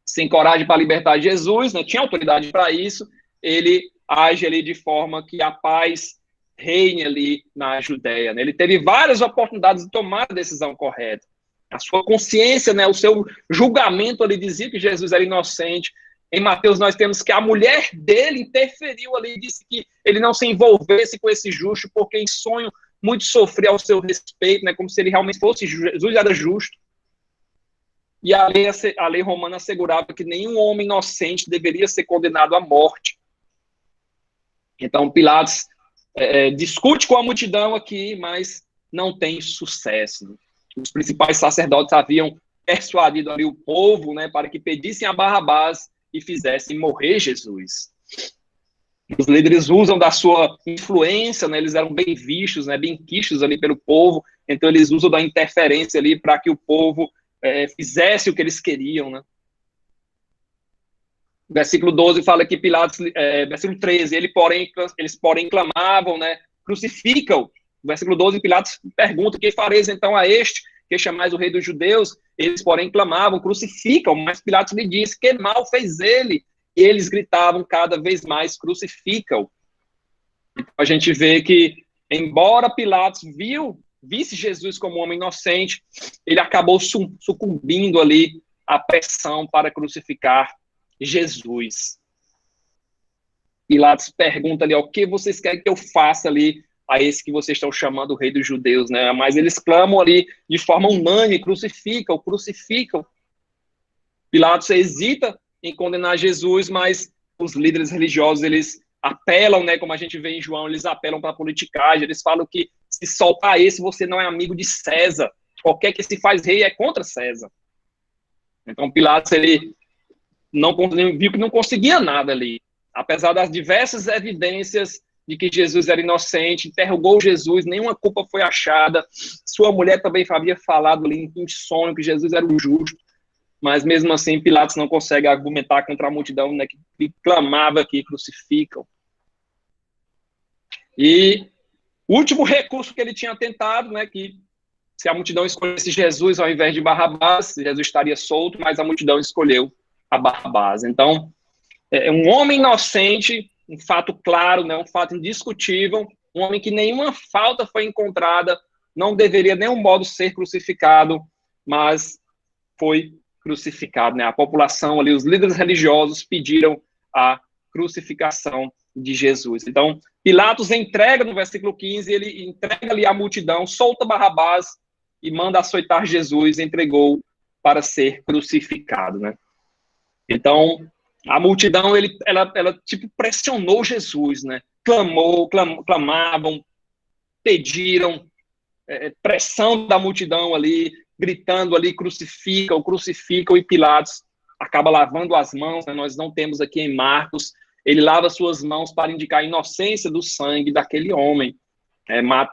Sem coragem para libertar Jesus, né? Tinha autoridade para isso, ele age ali de forma que a paz reine ali na Judéia, né? Ele teve várias oportunidades de tomar a decisão correta. A sua consciência, né, o seu julgamento ali dizia que Jesus era inocente. Em Mateus nós temos que a mulher dele interferiu ali e disse que ele não se envolvesse com esse justo, porque em sonho muito sofria ao seu respeito, né, como se ele realmente fosse, Jesus era justo. E a lei romana assegurava que nenhum homem inocente deveria ser condenado à morte. Então Pilatos discute com a multidão aqui, mas não tem sucesso. Os principais sacerdotes haviam persuadido ali o povo, né, para que pedissem a Barrabás e fizessem morrer Jesus. Os líderes usam da sua influência, né, eles eram bem vistos, né, bem quistos ali pelo povo, então eles usam da interferência ali para que o povo fizesse o que eles queriam, né. Versículo 12 fala que Pilatos, versículo 13, eles porém clamavam, né, crucificam. Versículo 12, Pilatos pergunta: que fareis então a este, que chamais o rei dos judeus? Eles, porém, clamavam: crucificam. Mas Pilatos lhe disse: que mal fez ele? E eles gritavam cada vez mais: crucificam. Então, a gente vê que, embora Pilatos visse Jesus como um homem inocente, ele acabou sucumbindo ali à pressão para crucificar Jesus. Pilatos pergunta ali: o que vocês querem que eu faça ali a esse que vocês estão chamando o rei dos judeus, né? Mas eles clamam ali de forma unânime: crucificam, crucificam. Pilatos hesita em condenar Jesus, mas os líderes religiosos, eles apelam, né? Como a gente vê em João, eles apelam para a politicagem, eles falam que se soltar esse, você não é amigo de César. Qualquer que se faz rei é contra César. Então Pilatos, ele viu que não conseguia nada ali. Apesar das diversas evidências de que Jesus era inocente, interrogou Jesus, nenhuma culpa foi achada. Sua mulher também havia falado ali em sonho que Jesus era o justo, mas mesmo assim Pilatos não consegue argumentar contra a multidão, né, que clamava que crucificam. E o último recurso que ele tinha tentado, né, que se a multidão escolhesse Jesus ao invés de Barrabás, Jesus estaria solto, mas a multidão escolheu a Barrabás. Então, um homem inocente, um fato claro, né, um fato indiscutível, um homem que nenhuma falta foi encontrada, não deveria de nenhum modo ser crucificado, mas foi crucificado, né? A população ali, os líderes religiosos pediram a crucificação de Jesus. Então, Pilatos entrega no versículo 15, ele entrega ali a multidão, solta Barrabás e manda açoitar Jesus, entregou para ser crucificado, né? Então, a multidão, ela tipo, pressionou Jesus, né? Clamavam, pediram, pressão da multidão ali, gritando ali, crucificam, e Pilatos acaba lavando as mãos, né? Nós não temos aqui em Marcos, ele lava suas mãos para indicar a inocência do sangue daquele homem.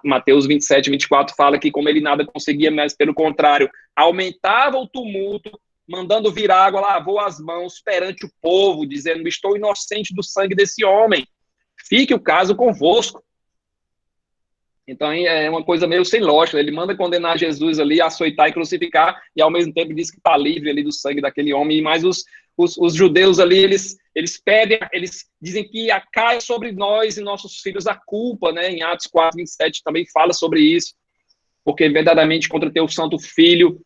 Mateus 27, 24 fala que como ele nada conseguia, mas pelo contrário, aumentava o tumulto, mandando vir água, lavou as mãos perante o povo, dizendo, estou inocente do sangue desse homem, fique o caso convosco. Então é uma coisa meio sem lógica, ele manda condenar Jesus ali, açoitar e crucificar, e ao mesmo tempo diz que está livre ali do sangue daquele homem, mas os judeus ali, eles pedem, eles dizem que caia sobre nós e nossos filhos a culpa, né? Em Atos 4, 27 também fala sobre isso, porque verdadeiramente contra teu santo filho,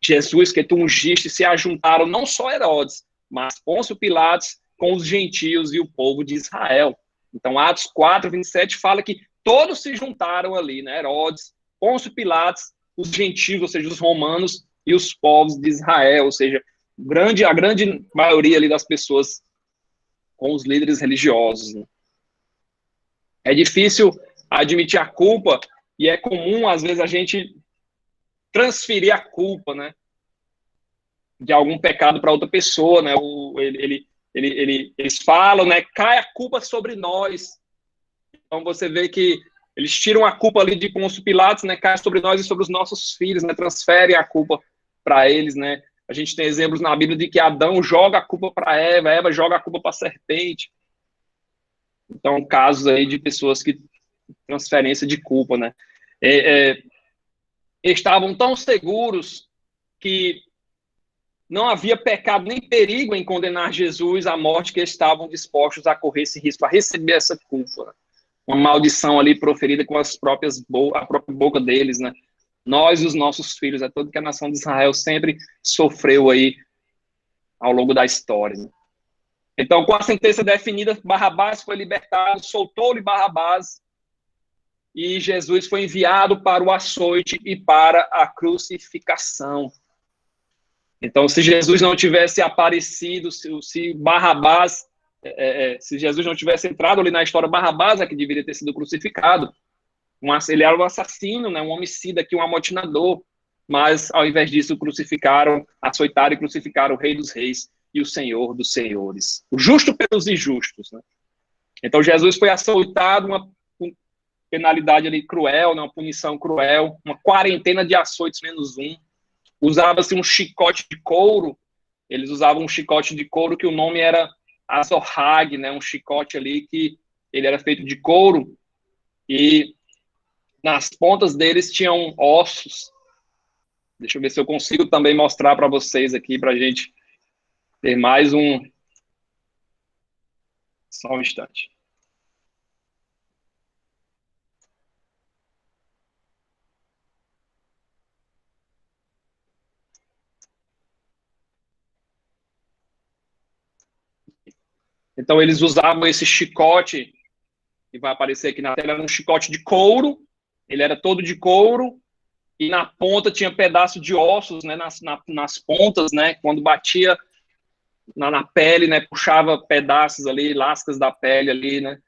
Jesus, que tu ungiste, se ajuntaram não só Herodes, mas Pôncio Pilatos com os gentios e o povo de Israel. Então Atos 4, 27 fala que todos se juntaram ali, né? Herodes, Pôncio Pilatos, os gentios, ou seja, os romanos e os povos de Israel, ou seja, a grande maioria ali das pessoas com os líderes religiosos. Né? É difícil admitir a culpa e é comum, às vezes, a gente transferir a culpa, né, de algum pecado para outra pessoa, né? Eles falam, né, cai a culpa sobre nós. Então você vê que eles tiram a culpa ali de Pôncio Pilatos, né, cai sobre nós e sobre os nossos filhos, né, transferem a culpa para eles, né? A gente tem exemplos na Bíblia de que Adão joga a culpa para Eva joga a culpa para a serpente. Então, casos aí de pessoas que transferência de culpa, né? Estavam tão seguros que não havia pecado nem perigo em condenar Jesus à morte, que estavam dispostos a correr esse risco, a receber essa culpa. Uma maldição ali proferida com a própria boca deles, né? Nós e os nossos filhos, é tudo que a nação de Israel sempre sofreu aí ao longo da história. Né? Então, com a sentença definida, Barrabás foi libertado, soltou-lhe Barrabás, e Jesus foi enviado para o açoite e para a crucificação. Então, se Jesus não tivesse aparecido, se Barrabás, se Jesus não tivesse entrado ali na história, Barrabás é que deveria ter sido crucificado. Ele era um assassino, né, um homicida, um amotinador, mas ao invés disso açoitaram e crucificaram o Rei dos Reis e o Senhor dos Senhores, o justo pelos injustos. Né? Então Jesus foi açoitado, uma penalidade ali cruel, né, uma punição cruel, uma quarentena de açoites menos um. Usava-se um chicote de couro, eles usavam um chicote de couro que o nome era azorrague, né, um chicote ali que ele era feito de couro e nas pontas deles tinham ossos. Deixa eu ver se eu consigo também mostrar para vocês aqui, para a gente ter mais um... Só um instante. Então, eles usavam esse chicote, que vai aparecer aqui na tela, era um chicote de couro, ele era todo de couro, e na ponta tinha pedaço de ossos, né, nas pontas, né, quando batia na pele, né, puxava pedaços ali, lascas da pele ali, né,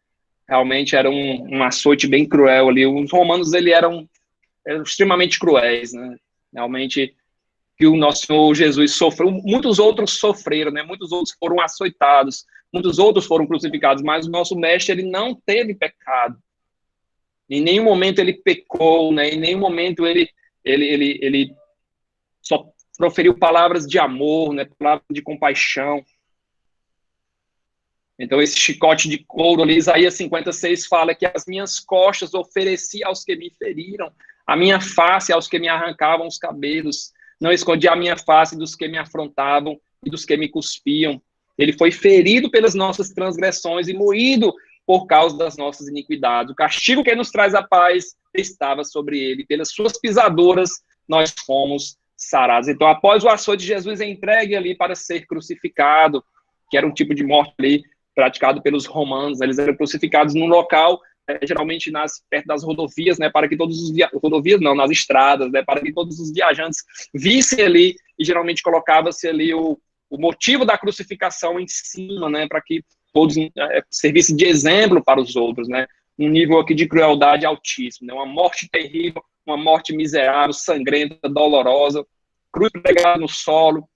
realmente era um açoite bem cruel ali. Os romanos, eram extremamente cruéis, né, realmente, que o nosso Senhor Jesus sofreu, muitos outros sofreram, né, muitos outros foram açoitados, muitos outros foram crucificados, mas o nosso mestre, ele não teve pecado. Em nenhum momento ele pecou, né? Em nenhum momento ele só proferiu palavras de amor, né? Palavras de compaixão. Então, esse chicote de couro ali, Isaías 56 fala que as minhas costas ofereci aos que me feriram, a minha face aos que me arrancavam os cabelos. Não escondi a minha face dos que me afrontavam e dos que me cuspiam. Ele foi ferido pelas nossas transgressões e moído por causa das nossas iniquidades. O castigo que nos traz a paz estava sobre ele. Pelas suas pisaduras, nós fomos sarados. Então, após o açoite, Jesus é entregue ali para ser crucificado, que era um tipo de morte ali praticado pelos romanos. Eles eram crucificados num local, geralmente perto das rodovias, né, para que todos os nas estradas, né, para que todos os viajantes vissem ali, e geralmente colocava-se ali o motivo da crucificação em cima, né, para que todos servissem de exemplo para os outros, né. um nível aqui de crueldade altíssimo, né? Uma morte terrível, uma morte miserável, sangrenta, dolorosa, cruz pregada no solo,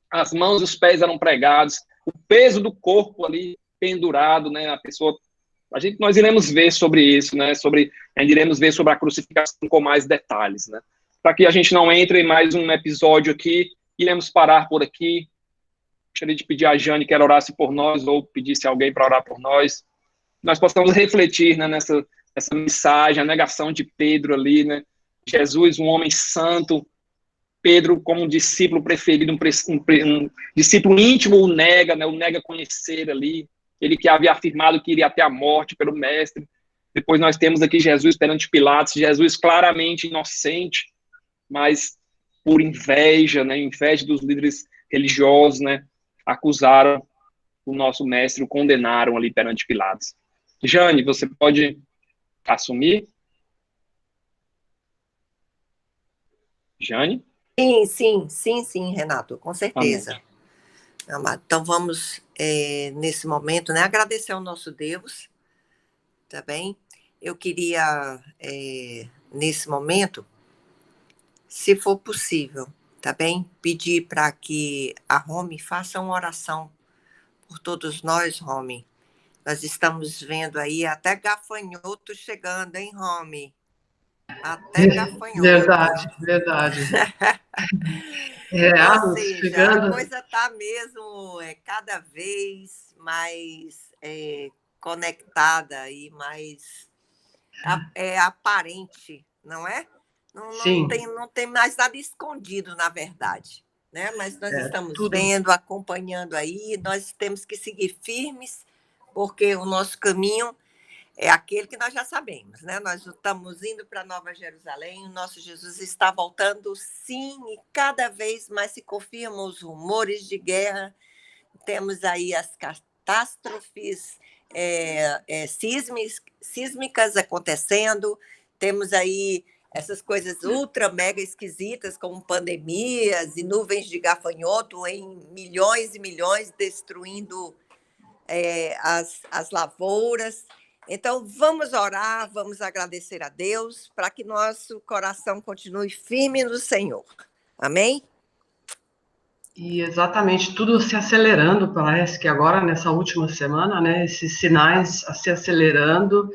as mãos e os pés eram pregados, o peso do corpo ali pendurado, né? A pessoa, nós iremos ver sobre isso, né? Iremos ver sobre a crucificação com mais detalhes, né? Para que a gente não entre em mais um episódio aqui, iremos parar por aqui. Gostaria de pedir a Jane que ela orasse por nós, ou pedisse alguém para orar por nós. Nós possamos refletir, né, nessa mensagem, a negação de Pedro ali, né? Jesus, um homem santo, Pedro, como um discípulo preferido, um discípulo íntimo, o nega, né? O nega conhecer ali, ele que havia afirmado que iria até a morte pelo mestre. Depois nós temos aqui Jesus perante Pilatos, Jesus claramente inocente, mas por inveja, né? Inveja dos líderes religiosos, né? Acusaram o nosso mestre, o condenaram ali perante Pilatos. Jane, você pode assumir? Jane? Sim, Renato, com certeza. Amém. Então vamos, nesse momento, né, agradecer ao nosso Deus, tá bem? Eu queria, nesse momento, se for possível, tá bem? Pedir para que a Romy faça uma oração por todos nós, Romy. Nós estamos vendo aí até gafanhoto chegando, hein, Romy? Até gafanhoto. Verdade. Ou seja, a coisa está mesmo cada vez mais conectada e mais aparente, não é? Não tem mais nada escondido, na verdade. Né? Mas nós estamos vendo, acompanhando aí, nós temos que seguir firmes, porque o nosso caminho é aquele que nós já sabemos, né? Nós estamos indo para Nova Jerusalém, o nosso Jesus está voltando, sim, e cada vez mais se confirmam os rumores de guerra. Temos aí as catástrofes sísmicas acontecendo, temos aí essas coisas ultra mega esquisitas, como pandemias e nuvens de gafanhoto em milhões e milhões, destruindo as lavouras. Então, vamos orar, vamos agradecer a Deus para que nosso coração continue firme no Senhor. Amém? E exatamente, tudo se acelerando, parece que agora, nessa última semana, né, esses sinais se acelerando,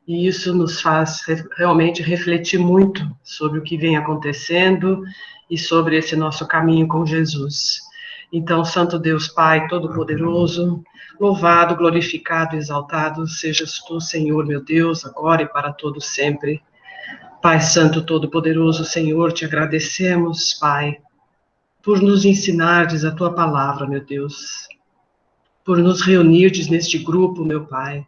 e isso nos faz realmente refletir muito sobre o que vem acontecendo e sobre esse nosso caminho com Jesus. Então, Santo Deus Pai Todo-Poderoso, louvado, glorificado, exaltado sejas tu, Senhor, meu Deus, agora e para todo sempre. Pai Santo Todo-Poderoso, Senhor, te agradecemos, Pai, por nos ensinardes a tua palavra, meu Deus, por nos reunirdes neste grupo, meu Pai,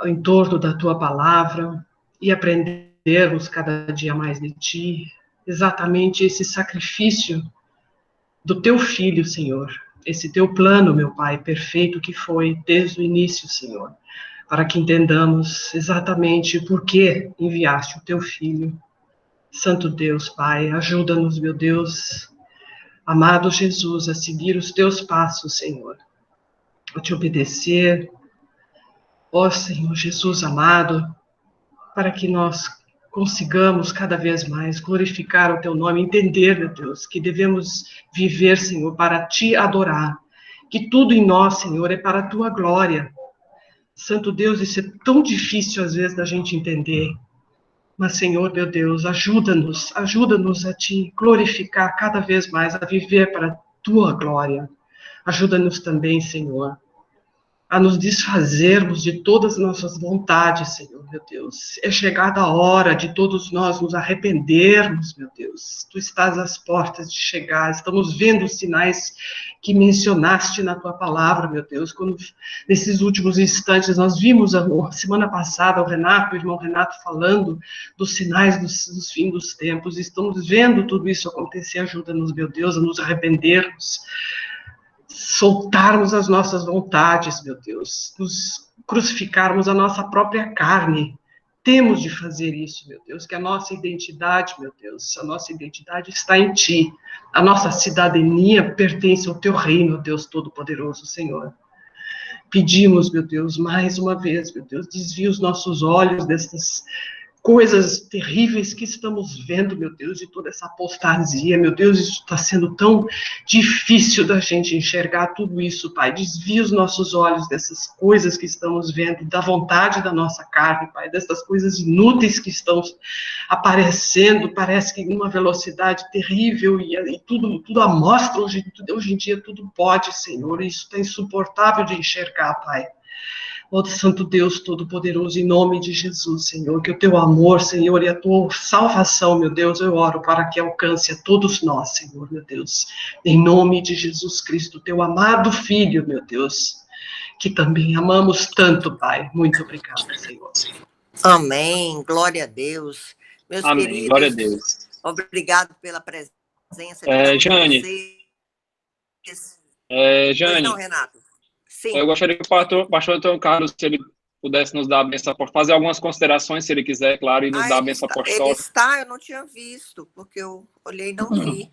em torno da tua palavra e aprendermos cada dia mais de ti, exatamente esse sacrifício do teu Filho, Senhor, esse teu plano, meu Pai, perfeito que foi desde o início, Senhor, para que entendamos exatamente por que enviaste o teu Filho. Santo Deus, Pai, ajuda-nos, meu Deus, amado Jesus, a seguir os teus passos, Senhor, a te obedecer, ó Senhor Jesus amado, para que nós consigamos cada vez mais glorificar o teu nome, entender, meu Deus, que devemos viver, Senhor, para te adorar, que tudo em nós, Senhor, é para a tua glória. Santo Deus, isso é tão difícil às vezes da gente entender, mas, Senhor, meu Deus, ajuda-nos a te glorificar cada vez mais, a viver para a tua glória. Ajuda-nos também, Senhor, a nos desfazermos de todas as nossas vontades, Senhor, meu Deus. É chegada a hora de todos nós nos arrependermos, meu Deus. Tu estás às portas de chegar, estamos vendo os sinais que mencionaste na tua palavra, meu Deus, quando nesses últimos instantes nós vimos a semana passada o irmão Renato falando dos sinais dos fins dos tempos, estamos vendo tudo isso acontecer, ajuda-nos, meu Deus, a nos arrependermos, soltarmos as nossas vontades, meu Deus, nos crucificarmos a nossa própria carne. Temos de fazer isso, meu Deus, que a nossa identidade, meu Deus, a nossa identidade está em Ti. A nossa cidadania pertence ao Teu reino, Deus Todo-Poderoso, Senhor. Pedimos, meu Deus, mais uma vez, meu Deus, desvia os nossos olhos dessas coisas terríveis que estamos vendo, meu Deus, de toda essa apostasia, meu Deus, isso está sendo tão difícil da gente enxergar tudo isso, Pai. Desvia os nossos olhos dessas coisas que estamos vendo, da vontade da nossa carne, Pai, dessas coisas inúteis que estão aparecendo, parece que em uma velocidade terrível, e tudo à mostra, hoje em dia tudo pode, Senhor, e isso está insuportável de enxergar, Pai. Ó Santo Deus Todo-Poderoso, em nome de Jesus, Senhor, que o teu amor, Senhor, e a tua salvação, meu Deus, eu oro para que alcance a todos nós, Senhor, meu Deus, em nome de Jesus Cristo, teu amado Filho, meu Deus, que também amamos tanto, Pai. Muito obrigada, Senhor. Amém, glória a Deus. Meus Amém, queridos, glória a Deus. Obrigado pela presença de cada um Jane, de vocês. Jane, Pois não, Renato? Sim. Eu gostaria que o pastor Antônio Carlos, se ele pudesse nos dar a bênção apostólica, fazer algumas considerações, se ele quiser, claro, e nos dar a bênção apostólica. Ele está, eu não tinha visto, porque eu olhei e não vi.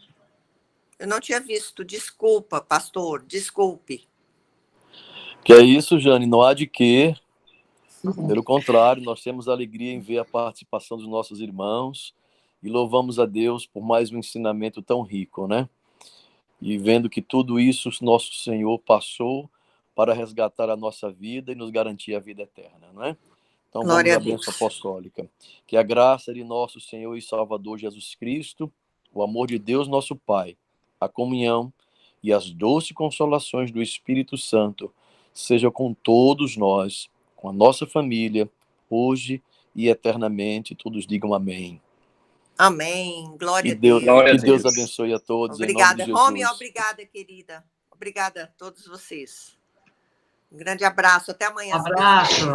Eu não tinha visto, desculpa, pastor, desculpe. Que é isso, Jane, não há de quê. Pelo contrário, nós temos alegria em ver a participação dos nossos irmãos e louvamos a Deus por mais um ensinamento tão rico, né? E vendo que tudo isso nosso Senhor passou para resgatar a nossa vida e nos garantir a vida eterna, não é? Então vamos à bênção apostólica. Que a graça de nosso Senhor e Salvador Jesus Cristo, o amor de Deus nosso Pai, a comunhão e as doces consolações do Espírito Santo seja com todos nós, com a nossa família, hoje e eternamente. Todos digam amém. Amém. Glória a Deus. Deus. Que Deus abençoe a todos. Obrigada, em nome de Jesus. Rome. Obrigada, querida. Obrigada a todos vocês. Um grande abraço. Até amanhã. Abraço.